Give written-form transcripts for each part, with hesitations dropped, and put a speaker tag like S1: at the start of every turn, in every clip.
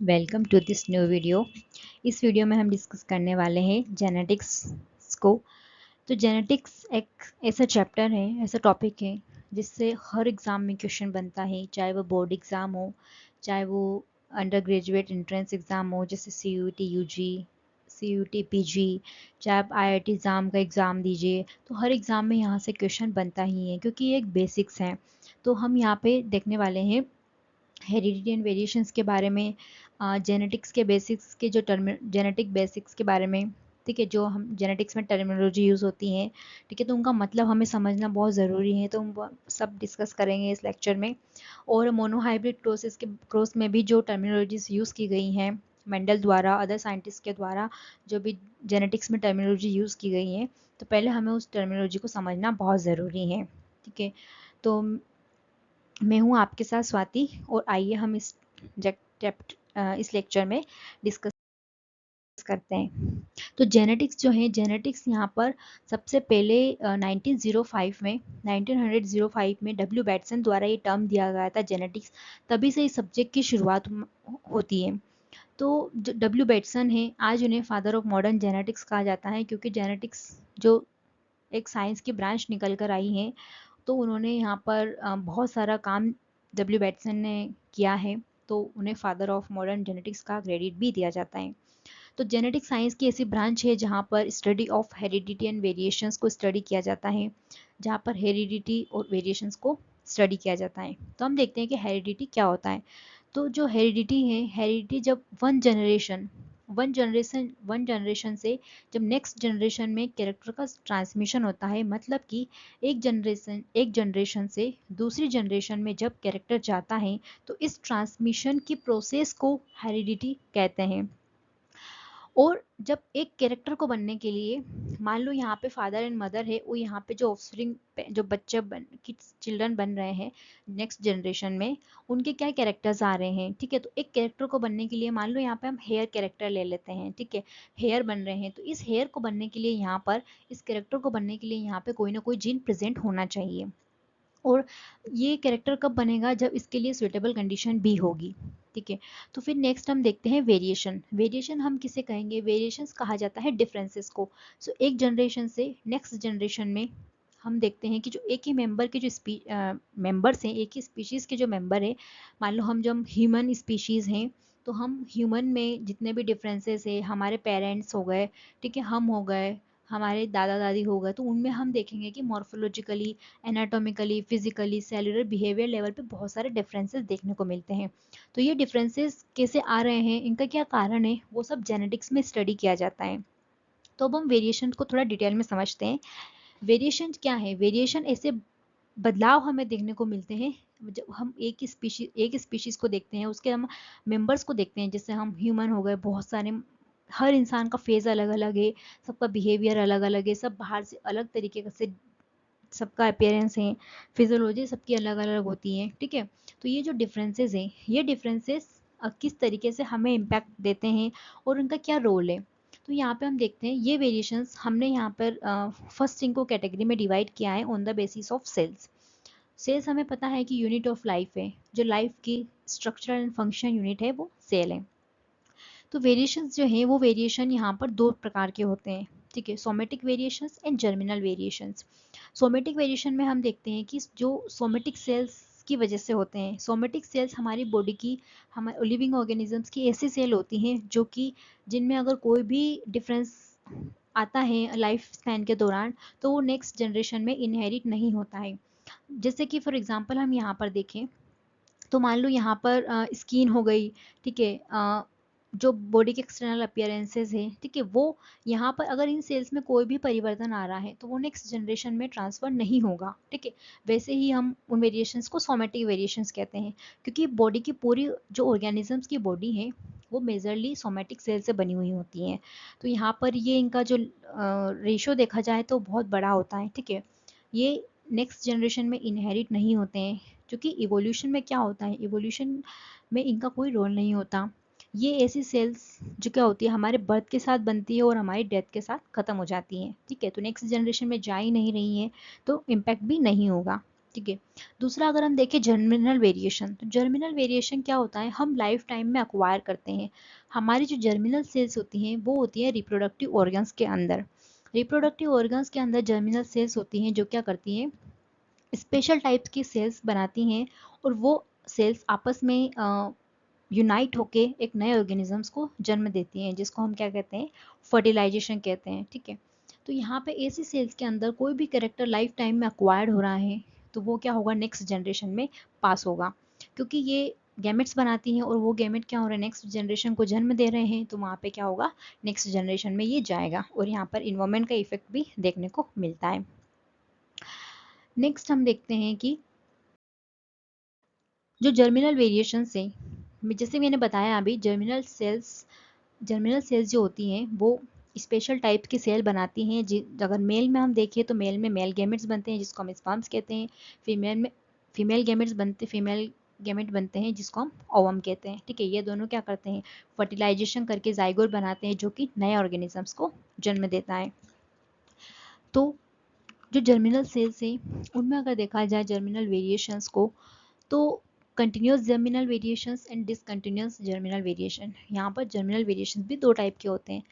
S1: Welcome to this new video. इस video में हम डिस्कस करने वाले हैं जेनेटिक्स को। तो जेनेटिक्स एक ऐसा चैप्टर है, ऐसा टॉपिक है जिससे हर एग्ज़ाम में क्वेश्चन बनता है, चाहे वो बोर्ड एग्ज़ाम हो, चाहे वो अंडर ग्रेजुएट एंट्रेंस एग्ज़ाम हो जैसे CUET UG, CUET PG, चाहे आप IIT एग्ज़ाम का एग्ज़ाम दीजिए, तो हर एग्ज़ाम में यहाँ से क्वेश्चन बनता ही है क्योंकि ये एक बेसिक्स हैं। तो हम यहाँ पे देखने वाले हैं हेरिडिटी एंड वेरिएशंस के बारे में, जेनेटिक्स के बेसिक्स के जो जेनेटिक बेसिक्स के बारे में। ठीक है, जो हम जेनेटिक्स में टर्मिनोलॉजी यूज़ होती हैं, ठीक है, तो उनका मतलब हमें समझना बहुत ज़रूरी है, तो हम वो सब डिस्कस करेंगे इस लेक्चर में। और मोनोहाइब्रिड क्रॉस में भी जो टर्मिनोलॉजीज यूज़ की गई हैं मेंडल द्वारा, अदर साइंटिस्ट के द्वारा, जो भी जेनेटिक्स में टर्मिनोलॉजी यूज़ की गई है, तो पहले हमें उस टर्मिनोलॉजी को समझना बहुत ज़रूरी है। ठीक है, तो मैं हूँ आपके साथ स्वाति, और आइए हम इस लेक्चर में डिस्कस करते हैं। तो जेनेटिक्स जो है, जेनेटिक्स यहाँ पर सबसे पहले 1905 में डब्ल्यू बैटसन द्वारा ये टर्म दिया गया था जेनेटिक्स। तभी से इस सब्जेक्ट की शुरुआत होती है। तो जो डब्ल्यू बैटसन है, आज उन्हें फादर ऑफ मॉडर्न जेनेटिक्स कहा जाता है, क्योंकि जेनेटिक्स जो एक साइंस की ब्रांच निकल कर आई है, तो उन्होंने यहाँ पर बहुत सारा काम डब्ल्यू बैटसन ने किया है, तो उन्हें फादर ऑफ मॉडर्न जेनेटिक्स का क्रेडिट भी दिया जाता है। तो जेनेटिक साइंस की ऐसी ब्रांच है जहाँ पर study of heredity and variations को स्टडी किया जाता है, जहाँ पर हेरिडिटी और वेरिएशंस को स्टडी किया जाता है। तो हम देखते हैं कि हेरिडिटी क्या होता है। तो जो हेरिडिटी है, हेरिडिटी जब वन जनरेशन से जब नेक्स्ट जनरेशन में कैरेक्टर का ट्रांसमिशन होता है, मतलब कि एक जनरेशन से दूसरी जनरेशन में जब कैरेक्टर जाता है, तो इस ट्रांसमिशन की प्रोसेस को हेरिडिटी कहते हैं। और जब एक कैरेक्टर को बनने के लिए, मान लो यहाँ पे फादर एंड मदर है, वो यहाँ पे जो ऑफस्प्रिंग, जो बच्चे बन की चिल्ड्रन बन रहे हैं नेक्स्ट जनरेशन में, उनके क्या कैरेक्टर्स आ रहे हैं। ठीक है, तो एक कैरेक्टर को बनने के लिए, मान लो यहाँ पे हम हेयर कैरेक्टर ले लेते हैं। ठीक है, हेयर बन रहे हैं, तो इस हेयर को बनने के लिए यहाँ पर, इस कैरेक्टर को बनने के लिए यहाँ पे कोई ना कोई जीन प्रेजेंट होना चाहिए। और ये कैरेक्टर कब बनेगा, जब इसके लिए सुइटेबल कंडीशन भी होगी। ठीक है, तो फिर नेक्स्ट हम देखते हैं वेरिएशन। वेरिएशन हम किसे कहेंगे, वेरिएशंस कहा जाता है डिफरेंसेस को। सो एक जनरेशन से नेक्स्ट जनरेशन में हम देखते हैं कि जो एक ही मेंबर के जो मेंबर्स हैं, एक ही स्पीशीज़ के जो मेंबर है, मान लो हम जब ह्यूमन स्पीशीज़ हैं, तो हम ह्यूमन में जितने भी डिफरेंसेस है, हमारे पेरेंट्स हो गए, ठीक है, हम हो गए, हमारे दादा दादी हो गए, तो उनमें हम देखेंगे कि morphologically, anatomically, physically, cellular behaviour level पे बहुत सारे डिफरेंसेस देखने को मिलते हैं। तो ये डिफरेंसेस कैसे आ रहे हैं, इनका क्या कारण है, वो सब जेनेटिक्स में स्टडी किया जाता है। तो अब हम वेरिएशन को थोड़ा डिटेल में समझते हैं। वेरिएशन क्या है, वेरिएशन ऐसे बदलाव हमें देखने को मिलते हैं जब हम एक स्पीशीज को देखते हैं, उसके हम मेंबर्स को देखते हैं, जैसे हम ह्यूमन हो गए, बहुत सारे, हर इंसान का फेज अलग अलग है, सबका बिहेवियर अलग अलग है, सब बाहर से अलग तरीके से सबका अपेयरेंस है, फिजियोलॉजी सबकी अलग अलग होती है। ठीक है, तो ये जो डिफरेंसेस हैं, ये डिफरेंसेस किस तरीके से हमें इम्पैक्ट देते हैं और उनका क्या रोल है। तो यहाँ पे हम देखते हैं ये वेरिएशंस हमने यहाँ पर फर्स्ट इनको कैटेगरी में डिवाइड किया है on the basis of cells. Cells हमें पता है कि यूनिट ऑफ लाइफ है, जो लाइफ की स्ट्रक्चरल एंड फंक्शन यूनिट है वो सेल है। तो वेरिएशंस जो हैं, वो वेरिएशन यहाँ पर दो प्रकार के होते हैं। ठीक है, somatic variations and germinal variations. Somatic variation में हम देखते हैं कि जो सोमेटिक सेल्स की वजह से होते हैं, सोमेटिक सेल्स हमारी बॉडी की, हमारे लिविंग ऑर्गेनिजम्स की ऐसी सेल होती हैं जो कि, जिनमें अगर कोई भी डिफरेंस आता है लाइफ स्पैन के दौरान, तो वो नेक्स्ट जनरेशन में इनहेरिट नहीं होता है। जैसे कि फॉर एग्जांपल हम यहाँ पर देखें, तो मान लो यहाँ पर स्किन हो गई, ठीक है, जो बॉडी के एक्सटर्नल अपीयरेंसेस है, ठीक है, वो यहाँ पर अगर इन सेल्स में कोई भी परिवर्तन आ रहा है, तो वो नेक्स्ट जनरेशन में ट्रांसफर नहीं होगा। ठीक है, वैसे ही हम उन वेरिएशंस को सोमेटिक वेरिएशंस कहते हैं, क्योंकि बॉडी की पूरी, जो ऑर्गेनिजम्स की बॉडी है, वो मेजरली सोमेटिक सेल से बनी हुई होती हैं। तो यहाँ पर ये इनका जो रेशो देखा जाए तो बहुत बड़ा होता है। ठीक है, ये नेक्स्ट जनरेशन में इनहेरिट नहीं होते हैं, क्योंकि इवोल्यूशन में क्या होता है, इवोल्यूशन में इनका कोई रोल नहीं होता। ये ऐसी सेल्स जो क्या होती है, हमारे बर्थ के साथ बनती है और हमारी डेथ के साथ ख़त्म हो जाती हैं। ठीक है, तो नेक्स्ट जनरेशन में जा ही नहीं रही हैं, तो इम्पैक्ट भी नहीं होगा। ठीक है। दूसरा अगर हम देखें जर्मिनल वेरिएशन, तो जर्मिनल वेरिएशन क्या होता है, हम लाइफ टाइम में अक्वायर करते हैं। हमारी जो जर्मिनल सेल्स होती हैं वो होती है रिप्रोडक्टिव ऑर्गन्स के अंदर। रिप्रोडक्टिव ऑर्गन्स के अंदर जर्मिनल सेल्स होती हैं जो क्या करती हैं, स्पेशल टाइप्स की सेल्स बनाती हैं, और वो सेल्स आपस में यूनाइट होके एक नए ऑर्गेनिजम्स को जन्म देती हैं, जिसको हम क्या कहते हैं, फर्टिलाइजेशन कहते हैं। ठीक है। तो यहाँ पे ऐसी सेल्स के अंदर कोई भी कैरेक्टर लाइफ टाइम में अक्वायर्ड हो रहा है तो वो क्या होगा, नेक्स्ट जनरेशन में पास होगा, क्योंकि ये गैमेट्स बनाती हैं और वो गैमेट क्या हो रहे हैं, नेक्स्ट जनरेशन को जन्म दे रहे हैं, तो वहाँ पे क्या होगा, नेक्स्ट जनरेशन में ये जाएगा, और यहाँ पर इन्वायरमेंट का इफेक्ट भी देखने को मिलता है। नेक्स्ट हम देखते हैं कि जो जर्मिनल वेरिएशन से, जैसे मैंने बताया अभी, जर्मिनल सेल्स जो होती हैं वो स्पेशल टाइप की सेल बनाती हैं। अगर मेल में हम देखें तो मेल में मेल गैमेट्स बनते हैं जिसको हम स्पर्म्स कहते हैं, फीमेल में फीमेल गैमेट बनते हैं जिसको हम ओवम कहते हैं। ठीक है। ये दोनों क्या करते हैं, फर्टिलाइजेशन करके जाइगोट बनाते हैं जो कि नए ऑर्गेनिजम्स को जन्म देता है। तो जो जर्मिनल सेल्स हैं उनमें अगर देखा जाए जर्मिनल वेरिएशंस को, तो continuous germinal variations and discontinuous germinal variation, यहाँ पर जर्मिनल वेरिएशन भी दो टाइप के होते हैं।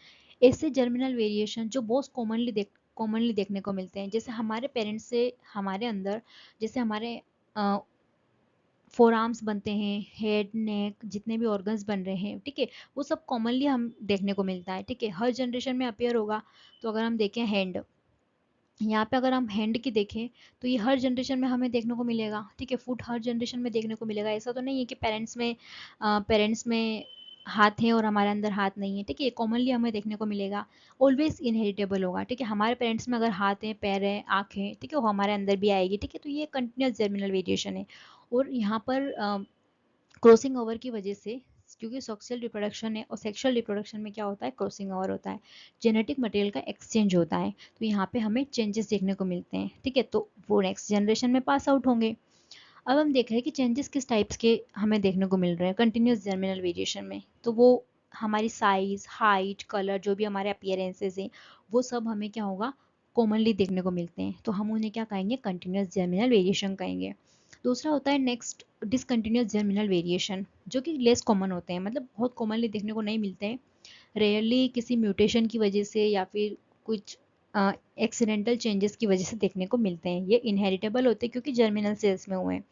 S1: ऐसे जर्मिनल वेरिएशन जो बहुत कॉमनली देखने को मिलते हैं, जैसे हमारे पेरेंट्स से हमारे अंदर, जैसे हमारे फोर आर्म्स बनते हैं, हेड नेक जितने भी ऑर्गन्स बन रहे हैं, ठीक है, वो सब कॉमनली हम देखने को मिलता है। ठीक है। हर जनरेशन में अपेयर होगा। तो अगर हम देखें हैंड, यहाँ पे अगर हम हैंड की देखें तो ये हर जनरेशन में हमें देखने को मिलेगा। ठीक है। फुट हर जनरेशन में देखने को मिलेगा। ऐसा तो नहीं है कि पेरेंट्स में हाथ है और हमारे अंदर हाथ नहीं है। ठीक है। कॉमनली हमें देखने को मिलेगा। ऑलवेज इनहेरिटेबल होगा। ठीक है। हमारे पेरेंट्स में अगर हाथ है, पैर है, आँख है, ठीक है, वो हमारे अंदर भी आएगी। ठीक है। तो ये कंटिन्यूस जर्मिनल वेरिएशन है। और यहाँ पर क्रॉसिंग ओवर की वजह से, क्योंकि सेक्सुअल रिप्रोडक्शन है और सेक्सुअल रिप्रोडक्शन में क्या होता है, क्रॉसिंग ओवर होता है, जेनेटिक मटेरियल का एक्सचेंज होता है, तो यहाँ पे हमें चेंजेस देखने को मिलते हैं। ठीक है। तो वो नेक्स्ट जनरेशन में पास आउट होंगे। अब हम देख रहे हैं कि चेंजेस किस टाइप्स के हमें देखने को मिल रहे हैं कंटिन्यूस जर्मिनल वेरिएशन में। तो वो हमारी साइज, हाइट, कलर, जो भी हमारे अपीयरेंसेस हैं, वो सब हमें क्या होगा, कॉमनली देखने को मिलते हैं, तो हम उन्हें क्या कहेंगे, कंटिन्यूस जर्मिनल वेरिएशन कहेंगे। दूसरा होता है नेक्स्ट डिसकंटिन्यूस जर्मिनल वेरिएशन, जो कि लेस कॉमन होते हैं, मतलब बहुत कॉमनली देखने को नहीं मिलते हैं। रेयरली किसी म्यूटेशन की वजह से या फिर कुछ एक्सीडेंटल चेंजेस की वजह से देखने को मिलते हैं। ये इनहेरिटेबल होते हैं क्योंकि जर्मिनल सेल्स में हुए हैं।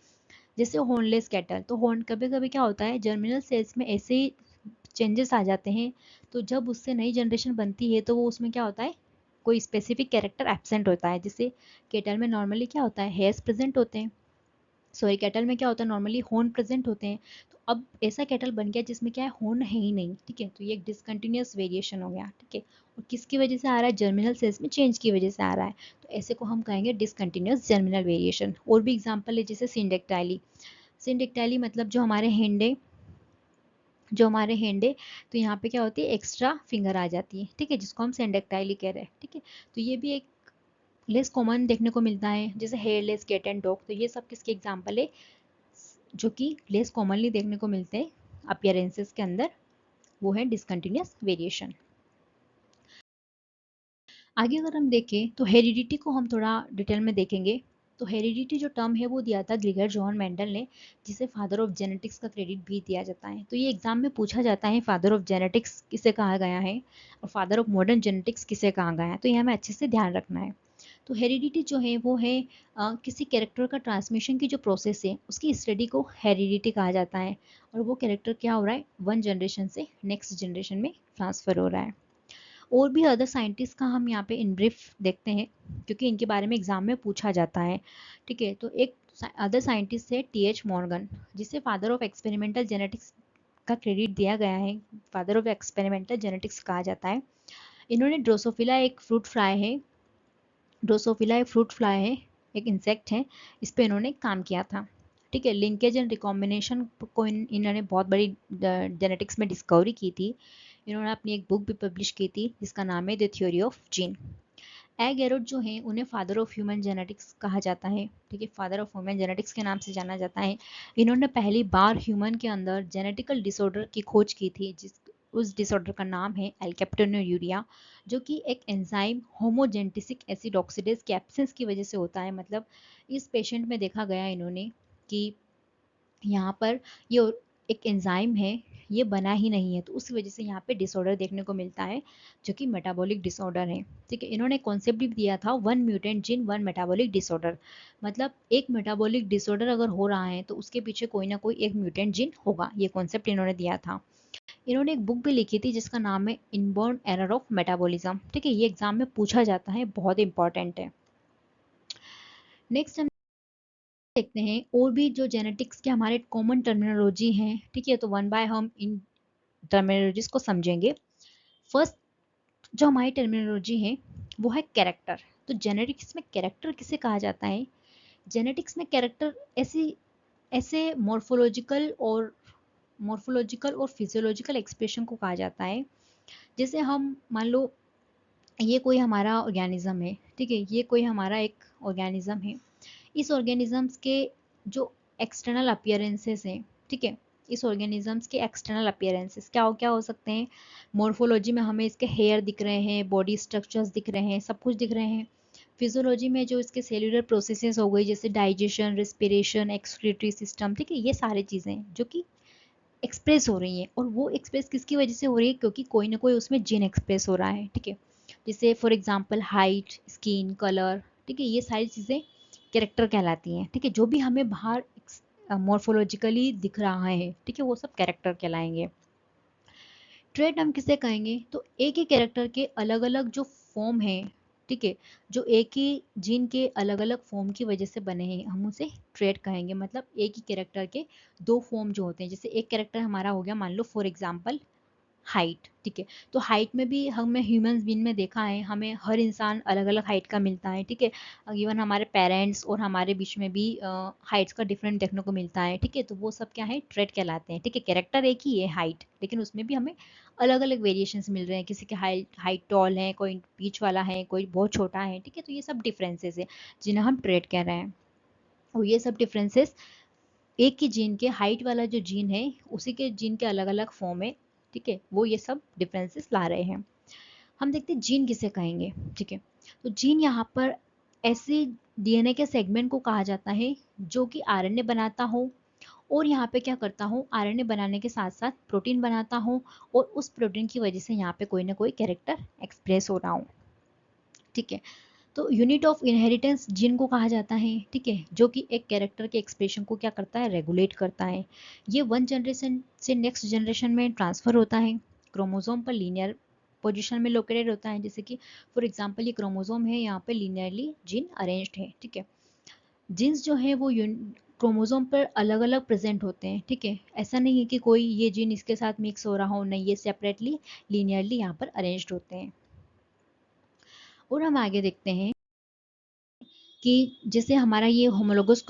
S1: जैसे हॉर्नलेस कैटल, तो हॉर्न कभी कभी क्या होता है, जर्मिनल सेल्स में ऐसे ही चेंजेस आ जाते हैं, तो जब उससे नई जनरेशन बनती है तो वो उसमें क्या होता है, कोई स्पेसिफिक कैरेक्टर एब्सेंट होता है। जैसे कैटल में नॉर्मली क्या होता है, हेयर्स प्रेजेंट होते हैं, सॉरी कैटल में क्या होता है, नॉर्मली हॉर्न प्रेजेंट होते हैं। तो अब ऐसा कैटल बन गया जिसमें क्या है, हॉर्न है ही नहीं। ठीक है। तो ये एक डिसकंटिन्यूस वेरिएशन हो गया। ठीक है। और किसकी वजह से आ रहा है, जर्मिनल सेल्स में चेंज की वजह से आ रहा है, तो ऐसे को हम कहेंगे डिसकंटिन्यूस जर्मिनल वेरिएशन। और भी एग्जाम्पल है जैसे सिंडेक्टाइली। सिंडेक्टाइली मतलब जो हमारे हैंड है, तो यहाँ पे क्या होती है, एक्स्ट्रा फिंगर आ जाती है। ठीक है। जिसको हम सिंडेक्टाइली कह रहे हैं। ठीक है। तो ये भी एक लेस कॉमन देखने को मिलता है। जैसे हेयरलेस कैट एंड डॉग, तो ये सब किसके एग्जाम्पल है, जो कि लेस कॉमनली देखने को मिलते हैं अपीयरेंसेस के अंदर, वो है डिसकंटिन्यूस वेरिएशन। आगे अगर हम देखें तो हेरिडिटी को हम थोड़ा डिटेल में देखेंगे। तो हेरिडिटी जो टर्म है वो दिया था ग्रिगर जॉन मेंडल ने, जिसे फादर ऑफ जेनेटिक्स का क्रेडिट भी दिया जाता है। तो ये एग्जाम में पूछा जाता है, फादर ऑफ जेनेटिक्स किसे कहा गया है और फादर ऑफ मॉडर्न जेनेटिक्स किसे कहा गया है, तो ये हमें अच्छे से ध्यान रखना है। तो हेरिडिटी जो है वो है किसी कैरेक्टर का ट्रांसमिशन की जो प्रोसेस है उसकी स्टडी को हेरिडिटी कहा जाता है। और वो कैरेक्टर क्या हो रहा है, वन जनरेशन से नेक्स्ट जनरेशन में ट्रांसफर हो रहा है। और भी अदर साइंटिस्ट का हम यहाँ पे इन ब्रीफ देखते हैं, क्योंकि इनके बारे में एग्जाम में पूछा जाता है। ठीक है। तो एक अदर साइंटिस्ट है टी एच मॉर्गन, जिसे फादर ऑफ एक्सपेरिमेंटल जेनेटिक्स का क्रेडिट दिया गया है, फादर ऑफ एक्सपेरिमेंटल जेनेटिक्स कहा जाता है। इन्होंने ड्रोसोफिला एक फ्रूट फ्लाई है, ड्रोसोफिला एक फ्रूट फ्लाई है, एक इंसेक्ट है, इस पे इन्होंने काम किया था। ठीक है। लिंकेज एंड रिकॉम्बिनेशन को इन्होंने बहुत बड़ी जेनेटिक्स में डिस्कवरी की थी। इन्होंने अपनी एक बुक भी पब्लिश की थी जिसका नाम है द थ्योरी ऑफ जीन। ए गैरोट जो है उन्हें फादर ऑफ ह्यूमन जेनेटिक्स कहा जाता है। ठीक है। फादर ऑफ ह्यूमन जेनेटिक्स के नाम से जाना जाता है। इन्होंने पहली बार ह्यूमन के अंदर जेनेटिकल डिसऑर्डर की खोज की थी, उस डिसऑर्डर का नाम है एल्केप्टोन्यूरिया, जो कि एक एंजाइम होमोजेंटिसिक एसिड ऑक्सीडेज के एब्सेंस की वजह से होता है। मतलब इस पेशेंट में देखा गया इन्होंने कि यहाँ पर ये एक एंजाइम है, ये बना ही नहीं है, तो उस वजह से यहाँ पे डिसऑर्डर देखने को मिलता है जो कि मेटाबॉलिक डिसऑर्डर है। ठीक है, इन्होंने कॉन्सेप्ट भी दिया था one mutant gene one metabolic disorder, मतलब एक मेटाबॉलिक डिसऑर्डर अगर हो रहा है तो उसके पीछे कोई ना कोई एक म्यूटेंट जीन होगा, ये कॉन्सेप्ट इन्होंने दिया था। इन्होंने एक बुक भी लिखी थी जिसका नाम है इनबॉर्न एरर ऑफ मेटाबॉलिज्म। ठीक है, ये एग्जाम में पूछा जाता है, बहुत इंपॉर्टेंट है। नेक्स्ट हम देखते हैं और भी जो जेनेटिक्स के हमारे कॉमन टर्मिनोलॉजी हैं। ठीक है, तो वन बाय हम इन टर्मिनोलॉजीज को समझेंगे। फर्स्ट जो हमारी टर्मिनोलॉजी है वो है कैरेक्टर। तो जेनेटिक्स में कैरेक्टर किसे कहा जाता है? जेनेटिक्स में कैरेक्टर ऐसी ऐसे मॉर्फोलॉजिकल और फिजियोलॉजिकल एक्सप्रेशन को कहा जाता है। जैसे हम मान लो ये कोई हमारा ऑर्गेनिज्म है, ठीक है, ये कोई हमारा एक ऑर्गेनिज्म है। इस ऑर्गेनिजम्स के जो एक्सटर्नल अपीयरेंसेस हैं, ठीक है, इस ऑर्गेनिजम्स के एक्सटर्नल अपीयरेंसेस क्या हो सकते हैं? मॉर्फोलॉजी में हमें इसके हेयर दिख रहे हैं, बॉडी स्ट्रक्चर्स दिख रहे हैं, सब कुछ दिख रहे हैं। फिजियोलॉजी में जो इसके सेल्यूलर प्रोसेसेस हो गई, जैसे डाइजेशन, रेस्पिरेशन, एक्सक्रीटरी सिस्टम, ठीक है, ये सारी चीज़ें जो कि एक्सप्रेस हो रही हैं। और वो एक्सप्रेस किसकी वजह से हो रही है? क्योंकि कोई ना कोई उसमें जीन एक्सप्रेस हो रहा है। ठीक है, जैसे for example height, skin colour, ठीक है, ये सारी चीज़ें कैरेक्टर कहलाती हैं। ठीक है, जो भी हमें बाहर मॉर्फोलॉजिकली दिख रहा है, ठीक है, वो सब कैरेक्टर कहलाएंगे। ट्रेट हम किसे कहेंगे? तो एक ही कैरेक्टर के अलग अलग जो फॉर्म है, ठीक है, जो एक ही जीन के अलग अलग फॉर्म की वजह से बने हैं, हम उसे ट्रेट कहेंगे। मतलब एक ही कैरेक्टर के दो फॉर्म जो होते हैं, जैसे एक कैरेक्टर हमारा हो गया मान लो फॉर एग्जांपल हाइट, ठीक है, तो हाइट में भी हमें ह्यूमंस बीइंग में देखा है, हमें हर इंसान अलग अलग हाइट का मिलता है। ठीक है, इवन हमारे पेरेंट्स और हमारे बीच में भी हाइट्स का डिफरेंट देखने को मिलता है। ठीक है, तो वो सब क्या है? ट्रेट कहलाते हैं। ठीक है, कैरेक्टर एक ही है हाइट, लेकिन उसमें भी हमें अलग अलग वेरिएशंस मिल रहे हैं। किसी के हाइट हाइट टॉल है, कोई बीच वाला है, कोई बहुत छोटा है। ठीक है, तो ये सब डिफरेंसेस है जिन्हें हम ट्रेट कह रहे हैं। और ये सब डिफरेंसेस एक ही जीन के, हाइट वाला जो जीन है उसी के जीन के अलग अलग फॉर्म है। ठीक है, वो ये सब डिफरेंसेस ला रहे हैं। हम देखते हैं जीन किसे कहेंगे। ठीक है, तो जीन यहाँ पर ऐसे डीएनए के सेगमेंट को कहा जाता है जो कि आरएनए बनाता हो, और यहाँ पे क्या करता हूँ, आरएनए बनाने के साथ साथ प्रोटीन बनाता हूँ, और उस प्रोटीन की वजह से यहाँ पे कोई ना कोई कैरेक्टर एक्सप्रेस हो रहा हूँ। ठीक है, तो यूनिट ऑफ इनहेरिटेंस जीन को कहा जाता है। ठीक है, जो कि एक कैरेक्टर के एक्सप्रेशन को क्या करता है? रेगुलेट करता है। ये वन जनरेशन से नेक्स्ट जनरेशन में ट्रांसफर होता है, क्रोमोसोम पर लीनियर पोजीशन में लोकेटेड होता है। जैसे कि फॉर एग्जांपल ये क्रोमोसोम है, यहाँ पे लीनियरली जीन अरेंज्ड है। ठीक है, जीन्स जो है वो क्रोमोसोम पर अलग अलग प्रेजेंट होते हैं। ठीक है, ऐसा नहीं है कि कोई ये जीन इसके साथ मिक्स हो रहा हो, नहीं, ये सेपरेटली लीनियरली यहाँ पर अरेंज्ड होते हैं। और हम आगे देखते हैं कि जैसे हमारा ये होमोलोगस,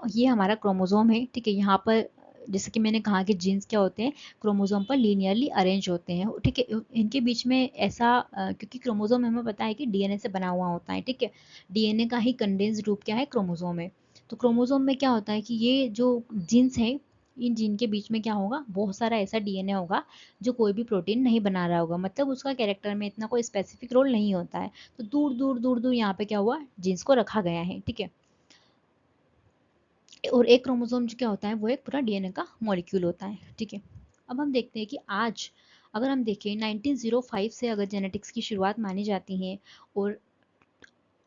S1: ये हमारा क्रोमोसोम है। ठीक है, यहाँ पर जैसे कि मैंने कहा कि जीन्स क्या होते हैं? क्रोमोसोम पर लीनियरली अरेंज होते हैं। ठीक है, इनके बीच में ऐसा क्योंकि क्रोमोसोम हमें पता है कि डीएनए से बना हुआ होता है। ठीक है, डीएनए का ही कंडेंस्ड रूप क्या है? क्रोमोसोम है। तो क्रोमोसोम में क्या होता है कि ये जो जीन्स है, इन जीन के बीच में क्या होगा? बहुत सारा ऐसा डीएनए होगा जो कोई भी प्रोटीन नहीं बना रहा होगा, मतलब उसका कैरेक्टर में इतना कोई स्पेसिफिक रोल नहीं होता है। तो दूर दूर दूर दूर यहाँ पे क्या हुआ? जीन्स को रखा गया है। ठीक है, और एक क्रोमोसोम जो क्या होता है, वो एक पूरा डीएनए का मॉलिक्यूल होता है। ठीक है, अब हम देखते हैं कि आज अगर हम देखें 1905 से अगर जेनेटिक्स की शुरुआत मानी जाती है, और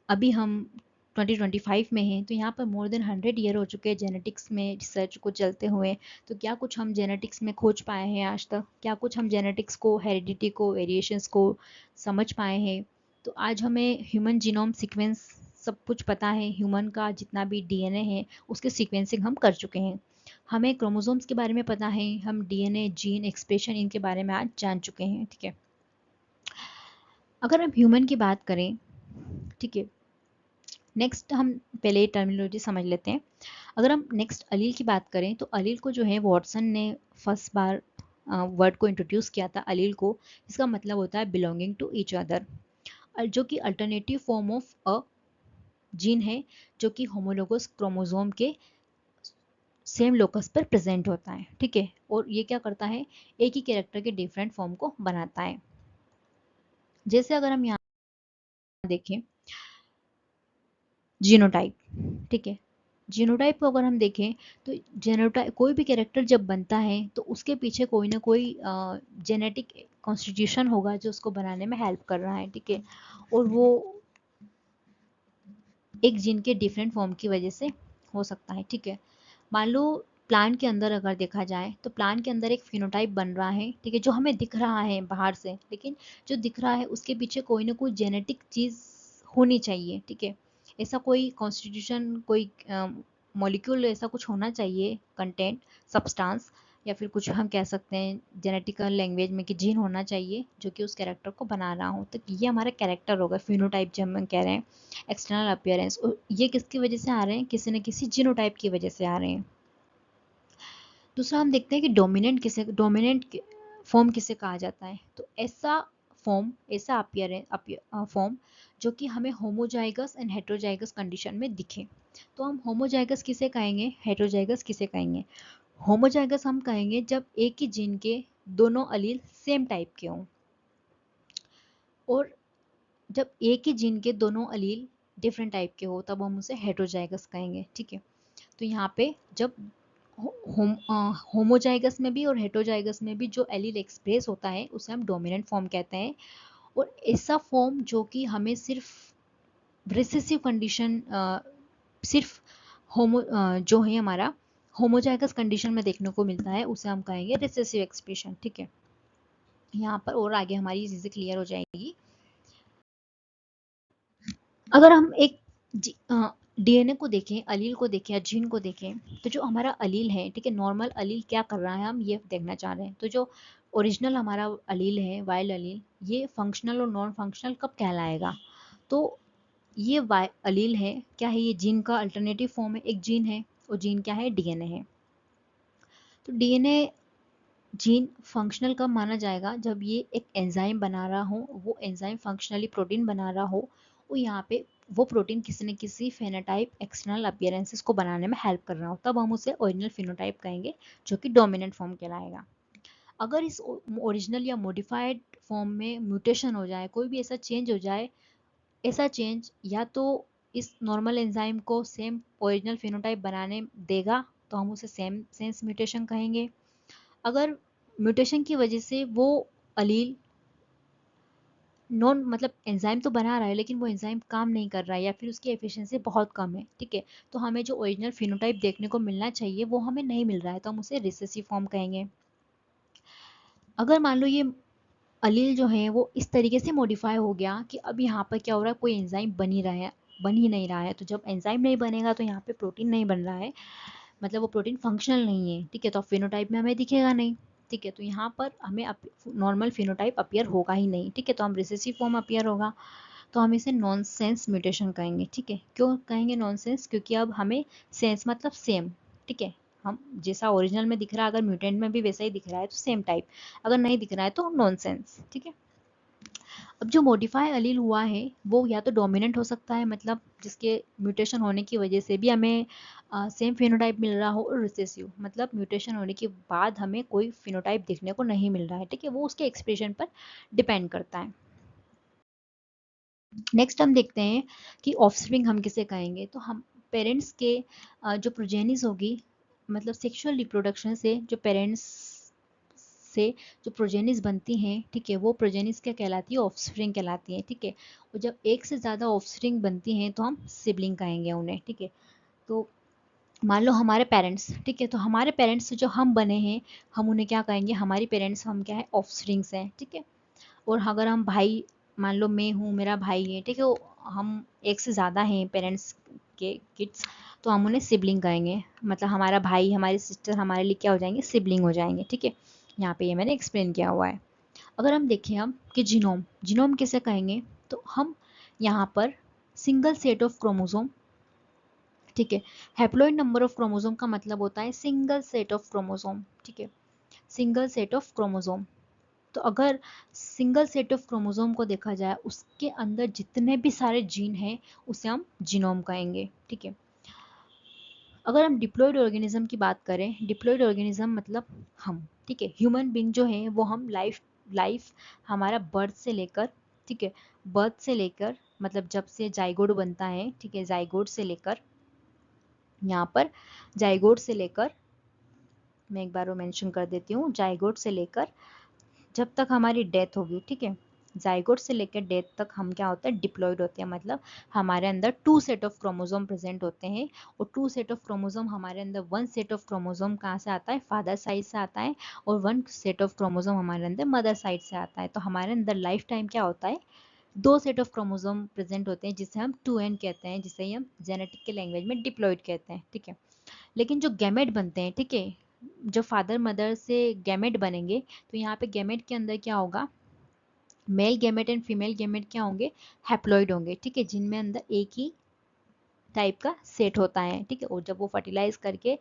S1: अभी हम 2025 में हैं, तो यहाँ पर मोर देन 100 ईयर हो चुके हैं जेनेटिक्स में रिसर्च को चलते हुए। तो क्या कुछ हम जेनेटिक्स में खोज पाए हैं आज तक? क्या कुछ हम जेनेटिक्स को, हेरिडिटी को, वेरिएशंस को समझ पाए हैं? तो आज हमें ह्यूमन जीनोम सीक्वेंस सब कुछ पता है, ह्यूमन का जितना भी डीएनए है उसके सीक्वेंसिंग हम कर चुके हैं। हमें क्रोमोसोम्स के बारे में पता है, हम डीएनए, जीन एक्सप्रेशन इनके बारे में आज जान चुके हैं। ठीक है, अगर हम ह्यूमन की बात करें, ठीक है, नेक्स्ट हम पहले टर्मिनोलॉजी समझ लेते हैं। अगर हम नेक्स्ट अलील की बात करें, तो अलील को जो है वॉटसन ने फर्स्ट बार वर्ड को इंट्रोड्यूस किया था, अलील को। इसका मतलब होता है बिलोंगिंग टू ईच अदर, जो कि alternative form of a gene है, जो कि होमोलोगस क्रोमोसोम के सेम लोकस पर प्रेजेंट होता है, ठीक है। और ये क्या करता है, एक ही कैरेक्टर के डिफरेंट फॉर्म को बनाता है। जैसे अगर हम यहाँ देखें जीनोटाइप, ठीक है। जीनोटाइप को अगर हम देखें तो जेनोटाइप, कोई भी कैरेक्टर जब बनता है तो उसके पीछे कोई ना कोई जेनेटिक कॉन्स्टिट्यूशन होगा जो उसको बनाने में हेल्प कर रहा है, ठीक है। और वो एक जीन के डिफरेंट फॉर्म की वजह से हो सकता है, ठीक है। मान लो प्लांट के अंदर अगर देखा जाए तो प्लांट के अंदर एक फिनोटाइप बन रहा है, ठीक है, जो हमें दिख रहा है बाहर से, लेकिन जो दिख रहा है उसके पीछे कोई ना कोई जेनेटिक चीज़ होनी चाहिए, ठीक है। ऐसा कोई कॉन्स्टिट्यूशन, कोई मॉलिक्यूल ऐसा कुछ होना चाहिए, कंटेंट, सब्सटेंस, या फिर कुछ हम कह सकते हैं जेनेटिकल लैंग्वेज में कि जीन होना चाहिए जो कि उस कैरेक्टर को बना रहा हो। तो ये हमारा कैरेक्टर होगा, फिनोटाइप जब हम कह रहे हैं, एक्सटर्नल अपीयरेंस। ये किसकी वजह से आ रहे हैं, किसी न किसी जीनोटाइप की वजह से आ रहे हैं। दूसरा हम देखते हैं कि डोमिनेंट फॉर्म किसे कहा जाता है। तो ऐसा फॉर्म, ऐसा अपीयरेंस फॉर्म जो कि हमें होमोजाइगस एंड हेटेरोजाइगस कंडीशन में दिखे। तो हम होमोजाइगस किसे कहेंगे, हेटेरोजाइगस किसे कहेंगे। होमोजाइगस हम कहेंगे जब एक ही जीन के दोनों अलील सेम टाइप के हों, और जब एक ही जीन के दोनों अलील डिफरेंट टाइप के हो तब हम उसे हेटेरोजाइगस कहेंगे, ठीक है। तो यहाँ पे जब होमोजाइगस में भी और हेटेरोजाइगस में भी जो एलील एक्सप्रेस होता है उसे हम डोमिनेंट फॉर्म कहते हैं। और ऐसा फॉर्म जो कि हमें सिर्फ रिसेसिव कंडीशन, सिर्फ जो है हमारा होमोजाइगस कंडीशन में देखने को मिलता है उसे हम कहेंगे रिसेसिव एक्सप्रेशन, ठीक है। यहाँ पर और आगे हमारी चीज़ें क्लियर हो जाएगी। अगर हम एक डीएनए को देखें, अलील को देखें या जीन को देखें, तो जो हमारा अलील है, ठीक है, नॉर्मल अलील क्या कर रहा है हम ये देखना चाह रहे हैं। तो जो ओरिजिनल हमारा अलील है, वाइल्ड अलील, ये फंक्शनल और नॉन फंक्शनल कब कहलाएगा। तो ये वाई अलील है, क्या है, ये जीन का अल्टरनेटिव फॉर्म है, एक जीन है, और जीन क्या है, डीएनए है। तो डीएनए जीन फंक्शनल कब माना जाएगा, जब ये एक एंजाइम बना रहा हो, वो एंजाइम फंक्शनली प्रोटीन बना रहा हो, और यहाँ पे वो प्रोटीन किसी न किसी फेनोटाइप, एक्सटर्नल अपीयरेंसेस को बनाने में हेल्प कर रहा हो, तब हम उसे ओरिजिनल फिनोटाइप कहेंगे जो कि डोमिनेंट फॉर्म कहलाएगा। अगर इस ओरिजिनल या मॉडिफाइड फॉर्म में म्यूटेशन हो जाए, कोई भी ऐसा चेंज हो जाए, ऐसा चेंज या तो इस नॉर्मल एंजाइम को सेम ओरिजिनल फिनोटाइप बनाने देगा तो हम उसे सेम सेंस म्यूटेशन कहेंगे। अगर म्यूटेशन की वजह से वो अलील नॉन, मतलब एंजाइम तो बना रहा है लेकिन वो एंजाइम काम नहीं कर रहा है या फिर उसकी एफिशिएंसी बहुत कम है, ठीक है, तो हमें जो ओरिजिनल फिनोटाइप देखने को मिलना चाहिए वो हमें नहीं मिल रहा है, तो हम उसे रिसेसिव फॉर्म कहेंगे। अगर मान लो ये अलील जो है वो इस तरीके से मॉडिफाई हो गया कि अब यहाँ पर क्या हो रहा है, कोई एंजाइम बन ही रहा है, बन ही नहीं रहा है, तो जब एंजाइम नहीं बनेगा तो यहाँ पे प्रोटीन नहीं बन रहा है, मतलब वो प्रोटीन फंक्शनल नहीं है, ठीक है, तो फिनोटाइप में हमें दिखेगा नहीं, ठीक है, तो यहाँ पर हमें नॉर्मल फिनोटाइप अपीयर होगा ही नहीं, ठीक है, तो हम रिसेसिव फॉर्म अपीयर होगा, तो हम इसे नॉनसेंस म्यूटेशन कहेंगे, ठीक है। क्यों कहेंगे नॉनसेंस, क्योंकि अब हमें सेंस मतलब सेम, ठीक है, हम जैसा ओरिजिनल में दिख रहा है अगर म्यूटेंट में भी वैसा ही दिख रहा है तो सेम टाइप, अगर नहीं दिख रहा है तो नॉनसेंस, ठीक है। अब जो मॉडिफाई अलील हुआ है वो या तो डोमिनेंट हो सकता है, मतलब जिसके म्यूटेशन होने की वजह से भी हमें सेम फिनोटाइप मिल रहा हो, और रिसेसिव मतलब म्यूटेशन होने के बाद हमें कोई फिनोटाइप देखने को नहीं मिल रहा है, ठीक है, वो उसके एक्सप्रेशन पर डिपेंड करता है। नेक्स्ट हम देखते हैं कि ऑफस्प्रिंग हम किसे कहेंगे। तो हम पेरेंट्स के जो प्रोजेनिस होगी, मतलब सेक्सुअल रिप्रोडक्शन से जो पेरेंट्स से जो प्रोजेनिस बनती हैं, ठीक है, वो प्रोजेनिस क्या कहलाती है, ऑफस्प्रिंग कहलाती है, ठीक है। और जब एक से ज़्यादा ऑफस्प्रिंग बनती हैं तो हम सिबलिंग कहेंगे उन्हें, ठीक है। तो मान लो हमारे पेरेंट्स, ठीक है, तो हमारे पेरेंट्स से जो हम बने हैं हम उन्हें क्या कहेंगे, हमारी पेरेंट्स हम क्या है, ऑफस्प्रिंग्स हैं, ठीक है। और अगर हम भाई, मान लो मैं हूँ, मेरा भाई है, ठीक है, हम एक से ज़्यादा हैं पेरेंट्स के किड्स, तो हम उन्हें सिबलिंग कहेंगे, मतलब हमारा भाई, हमारी सिस्टर हमारे लिए क्या हो जाएंगे, सिबलिंग हो जाएंगे, ठीक है। यहाँ पे ये मैंने एक्सप्लेन किया हुआ है। अगर हम देखें हम कि जीनोम, जीनोम किसे कहेंगे, तो हम यहाँ पर सिंगल सेट ऑफ क्रोमोसोम, ठीक है, हैप्लॉइड नंबर ऑफ क्रोमोसोम का मतलब होता है सिंगल सेट ऑफ क्रोमोसोम, ठीक है, सिंगल सेट ऑफ क्रोमोसोम। तो अगर सिंगल सेट ऑफ क्रोमोसोम को देखा जाए उसके अंदर जितने भी सारे जीन हैं उसे हम जीनोम कहेंगे, ठीक है। अगर हम डिप्लॉयड ऑर्गेनिज्म की बात करें, डिप्लॉयड ऑर्गेनिज्म मतलब हम, ठीक है, ह्यूमन बीइंग जो है वो हम लाइफ लाइफ हमारा बर्थ से लेकर, ठीक है, बर्थ से लेकर मतलब जब से जाइगोट बनता है, ठीक है, जाइगोट से लेकर यहाँ पर जाइगोट से लेकर, मैं एक बार वो मेंशन कर देती हूँ, जाइगोट से लेकर जब तक हमारी डेथ होगी, ठीक है, जाइगोट से लेकर डेथ तक हम क्या होता है, डिप्लॉयड होते हैं। मतलब हमारे अंदर 2 सेट ऑफ क्रोमोसोम प्रेजेंट होते हैं, और 2 सेट ऑफ क्रोमोसोम हमारे अंदर 1 सेट ऑफ क्रोमोसोम कहाँ से आता है, फादर साइड से आता है, और 1 सेट ऑफ क्रोमोसोम हमारे अंदर मदर साइड से आता है। तो हमारे अंदर लाइफ टाइम क्या होता है, 2 सेट ऑफ क्रोमोसोम प्रेजेंट होते हैं, जिसे हम 2n कहते हैं, जिसे हम जेनेटिक के लैंग्वेज में डिप्लॉयड कहते हैं, ठीक है। लेकिन जो गैमेट बनते हैं, ठीक है, जो फादर मदर से गैमेट बनेंगे, तो यहाँ पे गैमेट के अंदर क्या होगा, male gamete and female gamete क्या होंगे, हैप्लॉइड होंगे, ठीक है, जिनमें अंदर एक ही टाइप का सेट होता है, ठीक है। और जब वो फर्टिलाइज करके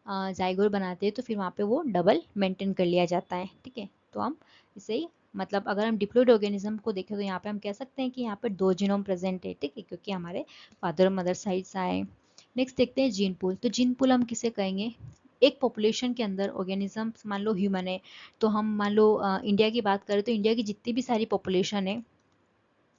S1: जाइगोट बनाते हैं तो फिर वहाँ पे वो डबल मेंटेन कर लिया जाता है, ठीक है। तो हम इसे ही मतलब अगर हम डिप्लॉयड ऑर्गेनिज्म को देखें तो यहाँ पे हम कह सकते हैं कि यहाँ पे 2 जीनोम प्रेजेंट है, ठीक है, क्योंकि हमारे फादर और मदर साइड से आए। नेक्स्ट देखते हैं जीन पूल। तो जीन पूल हम किसे कहेंगे, एक पॉपुलेशन के अंदर ऑर्गेनिज्म, मान लो ह्यूमन है, तो हम मान लो इंडिया की बात करें तो इंडिया की जितनी भी सारी पॉपुलेशन है,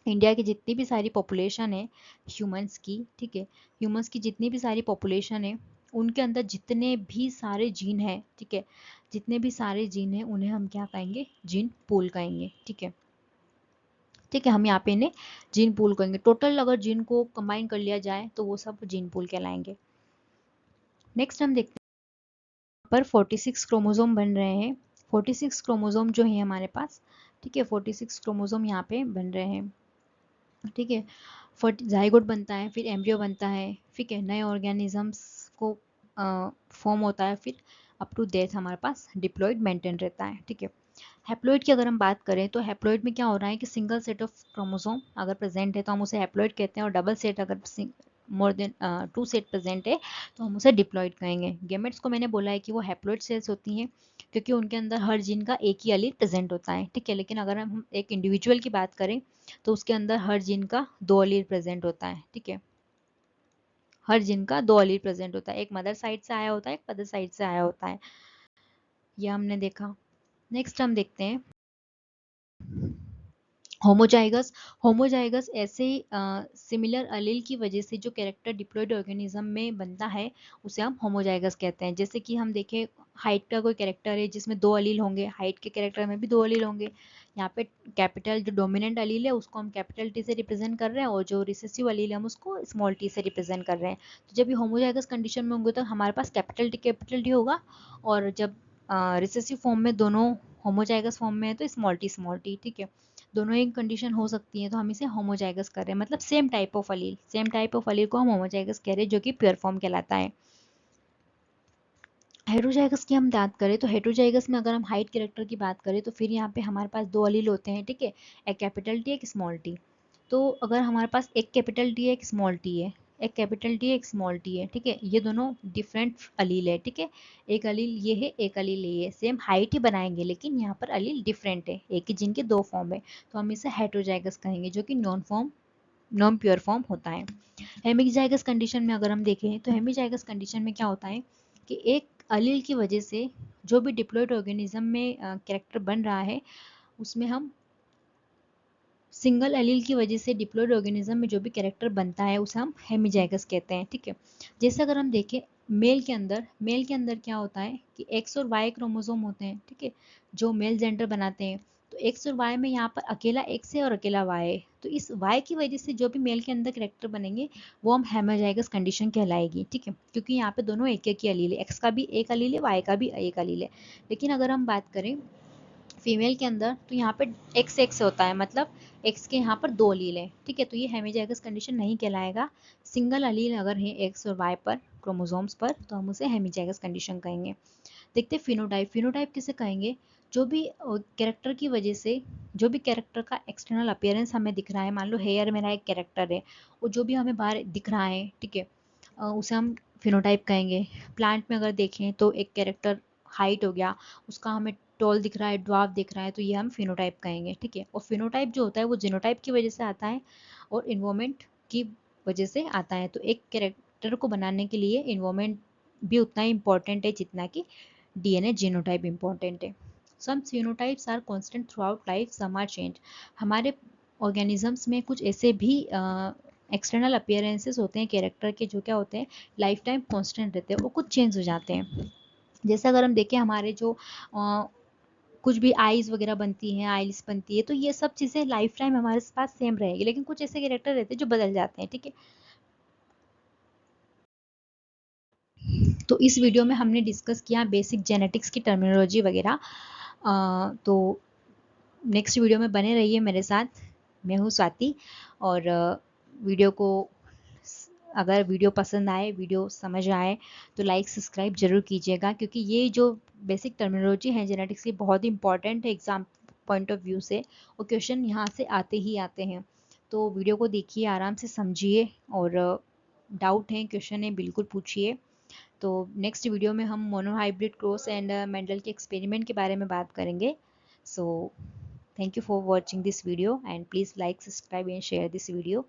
S1: इंडिया की जितनी भी सारी पॉपुलेशन है ह्यूमंस की, ठीक है, ह्यूमंस की जितनी भी सारी पॉपुलेशन है, उनके अंदर जितने भी सारे जीन हैं, ठीक है, जितने भी सारे जीन हैं उन्हें हम क्या कहेंगे, जीन पूल कहेंगे, ठीक है। ठीक है, हम यहाँ पे इन्हें जीन पूल कहेंगे। टोटल अगर जीन को कंबाइन कर लिया जाए तो वो सब जीन पूल कहलाएंगे। नेक्स्ट हम देखते हैं पर 46 क्रोमोसोम बन रहे हैं। 46 क्रोमोसोम जो है हमारे पास, ठीक है, 46 क्रोमोसोम यहाँ पे बन रहे हैं, ठीक है। जाइगोट बनता है, फिर एम्ब्रियो बनता है, ठीक है, नए ऑर्गेनिजम्स को फॉर्म होता है, फिर अप टू डेथ हमारे पास डिप्लॉयड मेंटेन रहता है, ठीक है। हैप्लॉइड की अगर हम बात करें तो हैप्लॉइड में क्या हो रहा है कि सिंगल सेट ऑफ क्रोमोसोम अगर प्रेजेंट है तो हम उसे हैप्लॉइड कहते हैं, और डबल सेट अगर मोर देन 2 सेट प्रेजेंट है तो हम उसे डिप्लॉयड कहेंगे। गेमेट्स को मैंने बोला है कि वो हैप्लॉइड सेल्स होती हैं क्योंकि उनके अंदर हर जीन का एक ही एलील प्रेजेंट होता है, ठीक है। लेकिन अगर हम एक इंडिविजुअल की बात करें तो उसके अंदर हर जीन का 2 एलील प्रेजेंट होता है, ठीक है, हर जीन का 2 एलील प्रेजेंट होता है, एक मदर साइड से आया होता है, एक फादर साइड से आया होता है, यह हमने देखा। नेक्स्ट हम देखते हैं होमोजाइगस। होमोजाइगस ऐसे सिमिलर अलील की वजह से जो कैरेक्टर डिप्लॉयड ऑर्गेनिज्म में बनता है उसे हम होमोजाइगस कहते हैं। जैसे कि हम देखें हाइट का कोई कैरेक्टर है जिसमें 2 अलील होंगे, हाइट के कैरेक्टर में भी 2 अलील होंगे। यहाँ पे कैपिटल जो डोमिनेंट अलील है उसको हम कैपिटल टी से रिप्रेजेंट कर रहे हैं, और जो रिसेसिव अलील है हम उसको स्मॉल टी से रिप्रेजेंट कर रहे हैं। तो जब ये होमोजाइगस कंडीशन में होंगे तो हमारे पास कैपिटल टी होगा, और जब रिसेसिव फॉर्म में दोनों होमोजाइगस फॉर्म में है तो स्मॉल टी, ठीक है। दोनों ही कंडीशन हो सकती है तो हम इसे होमोजाइगस कर रहे हैं, मतलब सेम टाइप ऑफ अलील को हम होमोजाइगस कह रहे हैं, जो कि प्योर फॉर्म कहलाता है। हेट्रोजाइगस की हम बात करें तो हेट्रोजाइगस में अगर हम हाइट कैरेक्टर की बात करें तो फिर यहाँ पे हमारे पास 2 अलील होते हैं, ठीक है, एक कैपिटल टी एक स्मॉल टी। तो अगर हमारे पास एक कैपिटल टी है एक स्मॉल टी है, एक कैपिटल टी एक स्मॉल टी है, ठीक है, ये दोनों डिफरेंट अलील है, ठीक है, एक अलील ये है एक अलील ये है, सेम हाइट ही बनाएंगे लेकिन यहाँ पर अलील डिफरेंट है, एक ही जीन के 2 फॉर्म है, तो हम इसे हेट्रोजाइगस कहेंगे, जो कि नॉन प्योर फॉर्म होता है। हेमिजाइगस कंडीशन में अगर हम देखें तो हेमिजाइगस कंडीशन में क्या होता है कि एक अलील की वजह से जो भी डिप्लॉयड ऑर्गेनिज्म में कैरेक्टर बन रहा है उसमें हम सिंगल एलील की वजह से डिप्लॉयड ऑर्गेनिज्म में जो भी कैरेक्टर बनता है उसे हम हेमिजाइगस कहते हैं, ठीक है। जैसे अगर हम देखें मेल के अंदर क्या होता है कि एक्स और वाई क्रोमोसोम होते हैं, ठीक है, जो मेल जेंडर बनाते हैं। तो एक्स और वाई में यहाँ पर अकेला एक्स है और अकेला वाई है, तो इस वाई की वजह से जो भी मेल के अंदर कैरेक्टर बनेंगे वो हम हेमिजाइगस कंडीशन कहलाएगी, ठीक है, क्योंकि यहाँ पे दोनों एक एक ही अलील है, एक्स का भी एक अलील है वाई का भी एक अलील है। लेकिन अगर हम बात करें फीमेल के अंदर तो यहाँ पे एक्स एक्स होता है, मतलब एक्स के यहाँ पर 2 अलील है, ठीक है, तो ये हेमिजाइगस कंडीशन नहीं कहलाएगा। सिंगल अलील अगर है एक्स और वाई पर क्रोमोसोम्स पर तो हम उसे हेमिजाइगस कंडीशन कहेंगे। देखते हैं फिनोटाइप। फिनोटाइप किसे कहेंगे, जो भी कैरेक्टर की वजह से जो भी कैरेक्टर का एक्सटर्नल अपीयरेंस हमें दिख रहा है, मान लो हेयर मेरा एक कैरेक्टर है और जो भी हमें बाहर दिख रहा है, ठीक है, उसे हम फिनोटाइप कहेंगे। प्लांट में अगर देखें तो एक कैरेक्टर हाइट हो गया, उसका हमें टॉल दिख रहा है, ड्वार्फ दिख रहा है, तो ये हम फिनोटाइप कहेंगे, ठीक है। और फिनोटाइप जो होता है वो जीनोटाइप की वजह से आता है और इन्वायरमेंट की वजह से आता है। तो एक कैरेक्टर को बनाने के लिए इन्वायरमेंट भी उतना ही इम्पोर्टेंट है जितना कि डीएनए जीनोटाइप इम्पोर्टेंट है। Some phenotypes are constant throughout life, some are change. हमारे ऑर्गेनिजम्स में कुछ ऐसे भी एक्सटर्नल अपीयरेंसेस होते हैं कैरेक्टर के जो क्या होते हैं लाइफ टाइम कांस्टेंट रहते हैं, वो कुछ चेंज हो जाते हैं। जैसे अगर हम देखें हमारे जो कुछ भी आईज वगैरह बनती हैं, आईलिस बनती है, तो ये सब चीज़ें लाइफ टाइम हमारे पास सेम रहेगी, लेकिन कुछ ऐसे कैरेक्टर रहते हैं जो बदल जाते हैं, ठीक है। तो इस वीडियो में हमने डिस्कस किया बेसिक जेनेटिक्स की टर्मिनोलॉजी वगैरह। तो नेक्स्ट वीडियो में बने रहिए मेरे साथ। मैं हूँ स्वाति। और वीडियो को अगर वीडियो पसंद आए, वीडियो समझ आए, तो लाइक सब्सक्राइब जरूर कीजिएगा, क्योंकि ये जो बेसिक टर्मिनोलॉजी है जेनेटिक्स की बहुत इंपॉर्टेंट है एग्जाम पॉइंट ऑफ व्यू से, और क्वेश्चन यहाँ से आते ही आते हैं। तो वीडियो को देखिए, आराम से समझिए, और डाउट है, क्वेश्चन है, बिल्कुल पूछिए। तो नेक्स्ट वीडियो में हम मोनोहाइब्रिड क्रॉस एंड मेंडल के एक्सपेरिमेंट के बारे में बात करेंगे। So thank you for watching this video, and please like, subscribe and share this video.